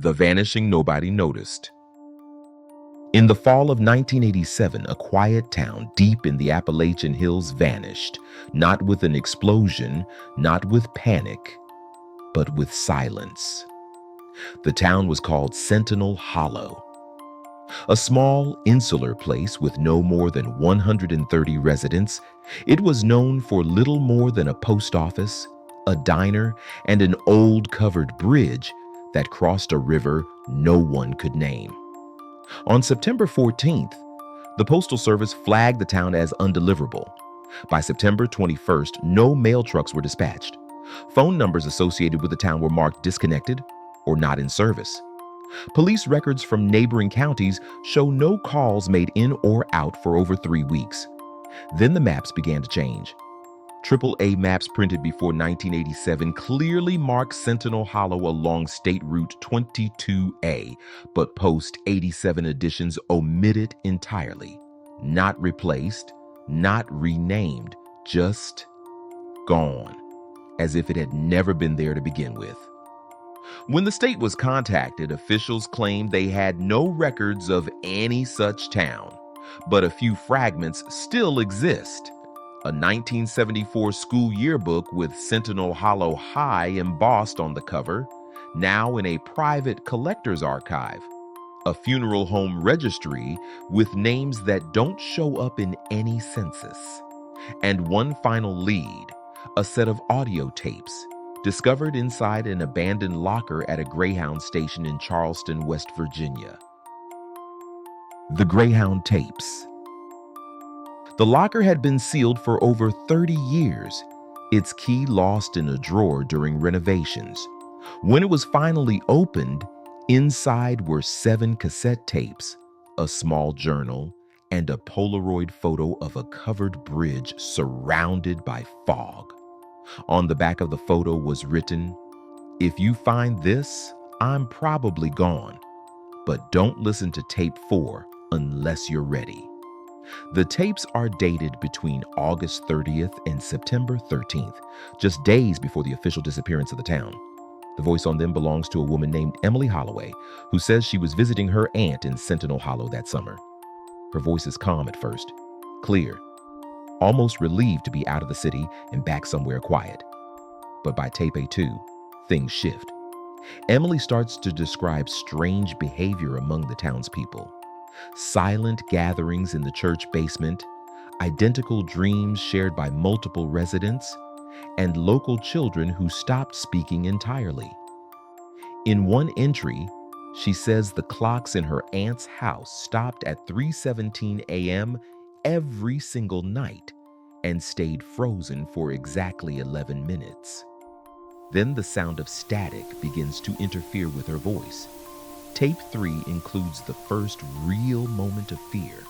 The vanishing nobody noticed. In the fall of 1987, a quiet town deep in the Appalachian Hills vanished, not with an explosion, not with panic, but with silence. The town was called Sentinel Hollow. A small, insular place with no more than 130 residents, it was known for little more than a post office, a diner, and an old covered bridge that crossed a river no one could name. On September 14th, the Postal Service flagged the town as undeliverable. By September 21st, no mail trucks were dispatched. Phone numbers associated with the town were marked disconnected or not in service. Police records from neighboring counties show no calls made in or out for over 3 weeks. Then the maps began to change. AAA maps printed before 1987 clearly mark Sentinel Hollow along State Route 22A, but post-87 editions omit it entirely. Not replaced, not renamed, just gone, as if it had never been there to begin with. When the state was contacted, officials claimed they had no records of any such town, but a few fragments still exist. A 1974 school yearbook with Sentinel Hollow High embossed on the cover, now in a private collector's archive. A funeral home registry with names that don't show up in any census. And one final lead, a set of audio tapes discovered inside an abandoned locker at a Greyhound station in Charleston, West Virginia. The Greyhound tapes. The locker had been sealed for over 30 years, its key lost in a drawer during renovations. When it was finally opened, inside were 7 cassette tapes, a small journal, and a Polaroid photo of a covered bridge surrounded by fog. On the back of the photo was written, "If you find this, I'm probably gone, but don't listen to tape 4 unless you're ready." The tapes are dated between August 30th and September 13th, just days before the official disappearance of the town. The voice on them belongs to a woman named Emily Holloway, who says she was visiting her aunt in Sentinel Hollow that summer. Her voice is calm at first, clear, almost relieved to be out of the city and back somewhere quiet. But by tape A2, things shift. Emily starts to describe strange behavior among the townspeople. Silent gatherings in the church basement, identical dreams shared by multiple residents, and local children who stopped speaking entirely. In one entry, she says the clocks in her aunt's house stopped at 3:17 a.m. every single night and stayed frozen for exactly 11 minutes. Then the sound of static begins to interfere with her voice. Tape 3 includes the first real moment of fear.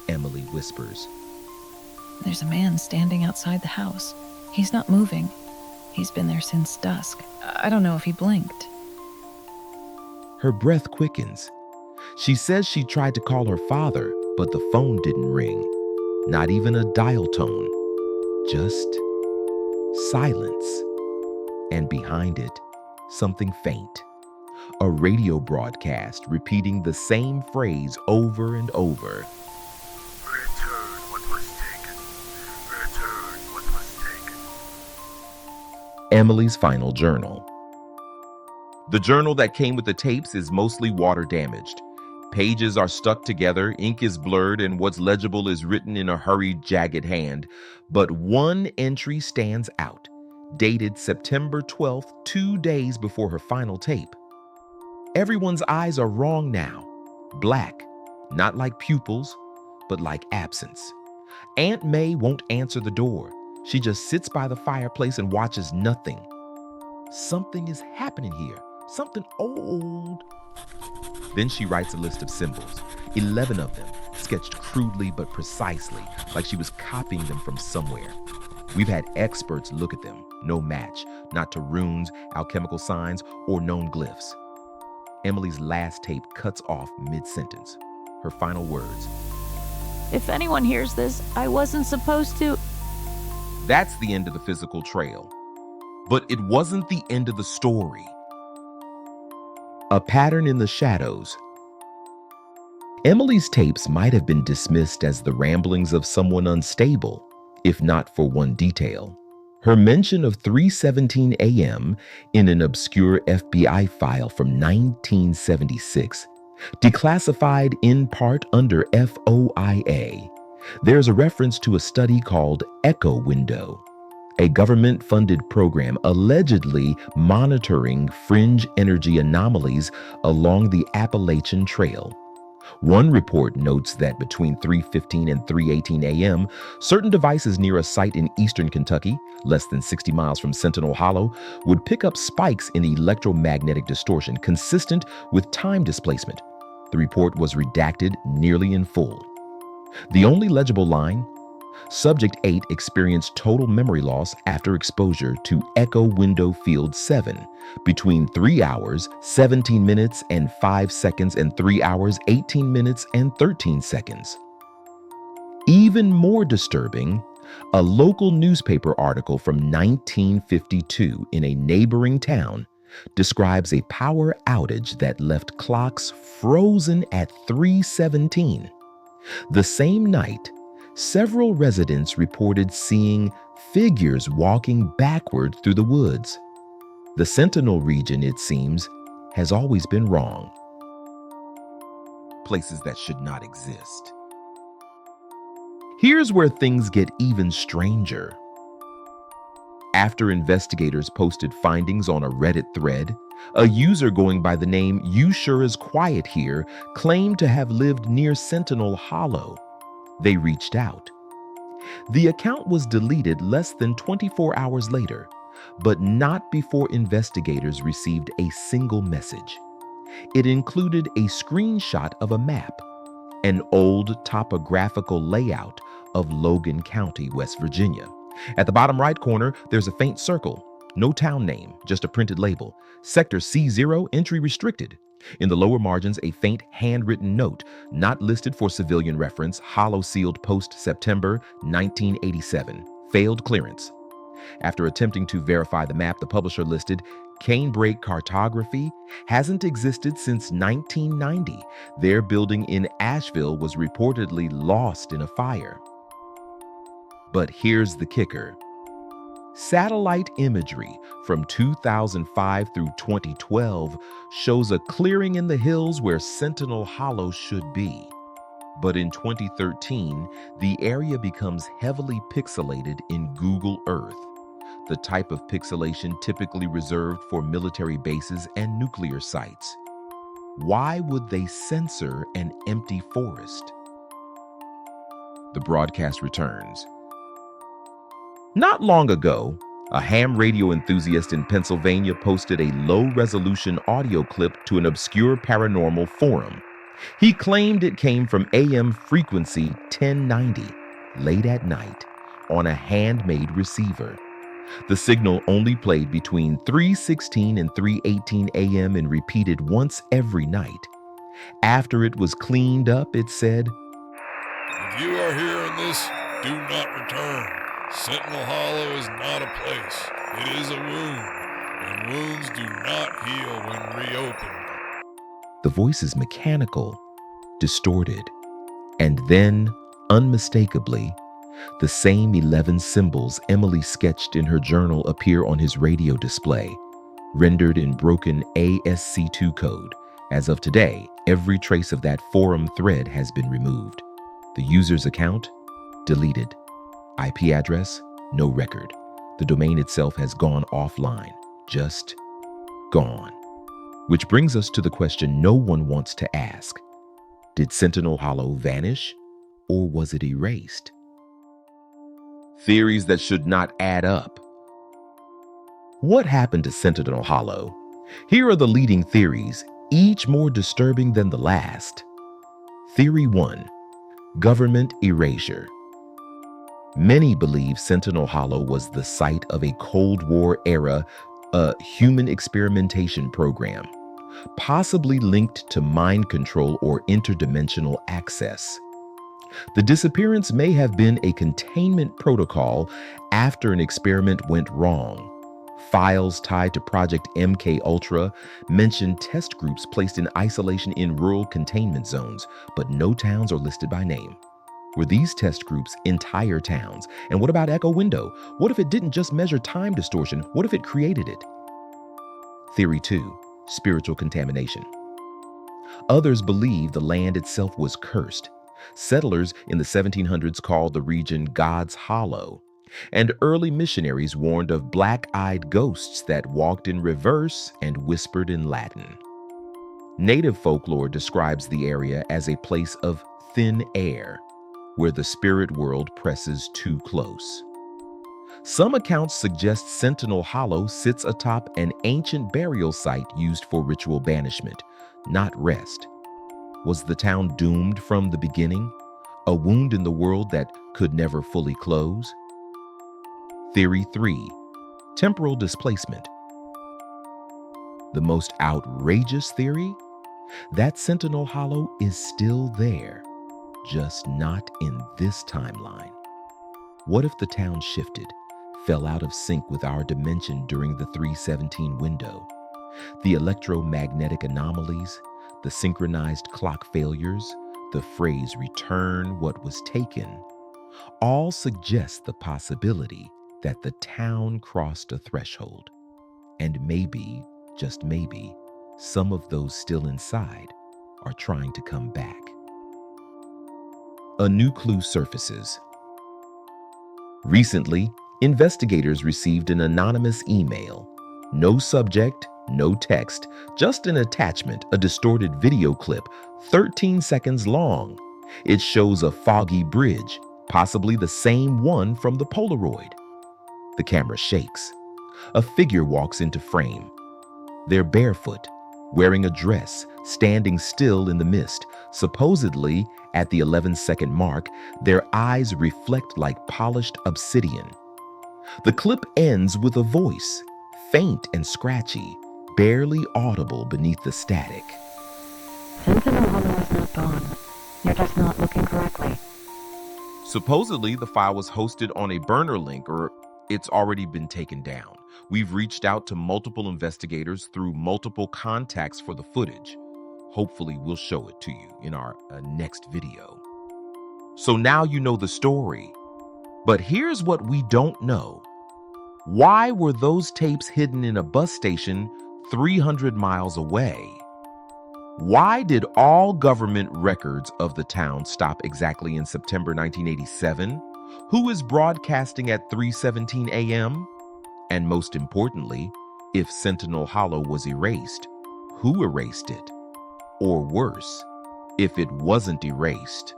Emily whispers, "There's a man standing outside the house. He's not moving. He's been there since dusk. I don't know if he blinked." Her breath quickens. She says she tried to call her father, but the phone didn't ring. Not even a dial tone. Just silence. And behind it, something faint. A radio broadcast repeating the same phrase over and over. "Return what was taken. Return what was taken." Emily's final journal. The journal that came with the tapes is mostly water damaged. Pages are stuck together, ink is blurred, and what's legible is written in a hurried, jagged hand. But one entry stands out, dated September 12th, 2 days before her final tape. Everyone's eyes are wrong now. Black, not like pupils, but like absence. Aunt May won't answer the door. She just sits by the fireplace and watches nothing. Something is happening here. Something old. Then she writes a list of symbols, 11 of them, sketched crudely but precisely, like she was copying them from somewhere. We've had experts look at them, no match, not to runes, alchemical signs, or known glyphs. Emily's last tape cuts off mid-sentence. Her final words, "If anyone hears this, I wasn't supposed to..." That's the end of the physical trail. But it wasn't the end of the story. A pattern in the shadows. Emily's tapes might have been dismissed as the ramblings of someone unstable, if not for one detail. Her mention of 3:17 a.m. in an obscure FBI file from 1976, declassified in part under FOIA. There's a reference to a study called Echo Window, a government-funded program allegedly monitoring fringe energy anomalies along the Appalachian Trail. One report notes that between 3:15 and 3:18 a.m., certain devices near a site in eastern Kentucky, less than 60 miles from Sentinel Hollow, would pick up spikes in electromagnetic distortion consistent with time displacement. The report was redacted nearly in full. The only legible line: Subject 8 experienced total memory loss after exposure to Echo Window Field 7 between 3 hours, 17 minutes and 5 seconds and 3 hours, 18 minutes and 13 seconds. Even more disturbing, a local newspaper article from 1952 in a neighboring town describes a power outage that left clocks frozen at 3:17. The same night, several residents reported seeing figures walking backward through the woods. The Sentinel region, it seems, has always been wrong. Places that should not exist. Here's where things get even stranger. After investigators posted findings on a Reddit thread, a user going by the name "You Sure Is Quiet Here" claimed to have lived near Sentinel Hollow. They reached out. The account was deleted less than 24 hours later, but not before investigators received a single message. It included a screenshot of a map, an old topographical layout of Logan County, West Virginia. At the bottom right corner, there's a faint circle. No town name, just a printed label. Sector C0, entry restricted. In the lower margins, a faint handwritten note, not listed for civilian reference, hollow sealed post-September 1987. Failed clearance. After attempting to verify the map, the publisher listed, Canebrake Cartography hasn't existed since 1990. Their building in Asheville was reportedly lost in a fire. But here's the kicker. Satellite imagery from 2005 through 2012 shows a clearing in the hills where Sentinel Hollow should be. But in 2013, the area becomes heavily pixelated in Google Earth, the type of pixelation typically reserved for military bases and nuclear sites. Why would they censor an empty forest? The broadcast returns. Not long ago, a ham radio enthusiast in Pennsylvania posted a low-resolution audio clip to an obscure paranormal forum. He claimed it came from AM frequency 1090, late at night, on a handmade receiver. The signal only played between 3:16 and 3:18 a.m. and repeated once every night. After it was cleaned up, it said, If you are hearing this, do not return. Sentinel Hollow is not a place. It is a wound, and wounds do not heal when reopened. The voice is mechanical, distorted, and then, unmistakably, the same 11 symbols Emily sketched in her journal appear on his radio display, rendered in broken ASC2 code. As of today, every trace of that forum thread has been removed. The user's account, deleted. IP address, no record. The domain itself has gone offline, just gone. Which brings us to the question no one wants to ask. Did Sentinel Hollow vanish, or was it erased? Theories that should not add up. What happened to Sentinel Hollow? Here are the leading theories, each more disturbing than the last. Theory 1. Government erasure. Many believe Sentinel Hollow was the site of a Cold War era human experimentation program, possibly linked to mind control or interdimensional access. The disappearance may have been a containment protocol after an experiment went wrong, Files tied to Project MK Ultra mention test groups placed in isolation in rural containment zones, but no towns are listed by name. Were these test groups entire towns? And what about Echo Window? What if it didn't just measure time distortion? What if it created it? Theory 2, spiritual contamination. Others believe the land itself was cursed. Settlers in the 1700s called the region God's Hollow, and early missionaries warned of black-eyed ghosts that walked in reverse and whispered in Latin. Native folklore describes the area as a place of thin air, where the spirit world presses too close. Some accounts suggest Sentinel Hollow sits atop an ancient burial site used for ritual banishment, not rest. Was the town doomed from the beginning? A wound in the world that could never fully close? Theory 3, temporal displacement. The most outrageous theory? That Sentinel Hollow is still there, just not in this timeline. What if the town shifted, fell out of sync with our dimension during the 317 window? The electromagnetic anomalies, the synchronized clock failures, the phrase "return what was taken," all suggest the possibility that the town crossed a threshold. And maybe, just maybe, some of those still inside are trying to come back. A new clue surfaces. Recently, investigators received an anonymous email. No subject, no text, just an attachment, a distorted video clip, 13 seconds long. It shows a foggy bridge, possibly the same one from the Polaroid. The camera shakes. A figure walks into frame. They're barefoot, wearing a dress, standing still in the mist. Supposedly, at the 11-second mark, their eyes reflect like polished obsidian. The clip ends with a voice, faint and scratchy, barely audible beneath the static. Sentinel Hollow is not gone. You're just not looking correctly. Supposedly, the file was hosted on a burner link, or it's already been taken down. We've reached out to multiple investigators through multiple contacts for the footage. Hopefully, we'll show it to you in our next video. So now you know the story. But here's what we don't know. Why were those tapes hidden in a bus station 300 miles away? Why did all government records of the town stop exactly in September 1987? Who is broadcasting at 3:17 a.m.? And most importantly, if Sentinel Hollow was erased, who erased it? Or worse, if it wasn't erased,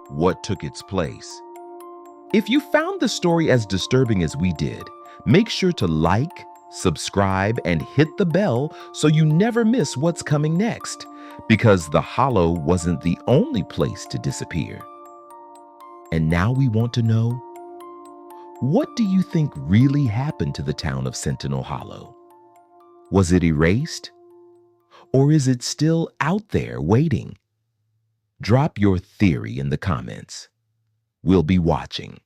what took its place? If you found the story as disturbing as we did, make sure to like, subscribe, and hit the bell so you never miss what's coming next, because the Hollow wasn't the only place to disappear. And now we want to know, what do you think really happened to the town of Sentinel Hollow? Was it erased? Or is it still out there waiting? Drop your theory in the comments. We'll be watching.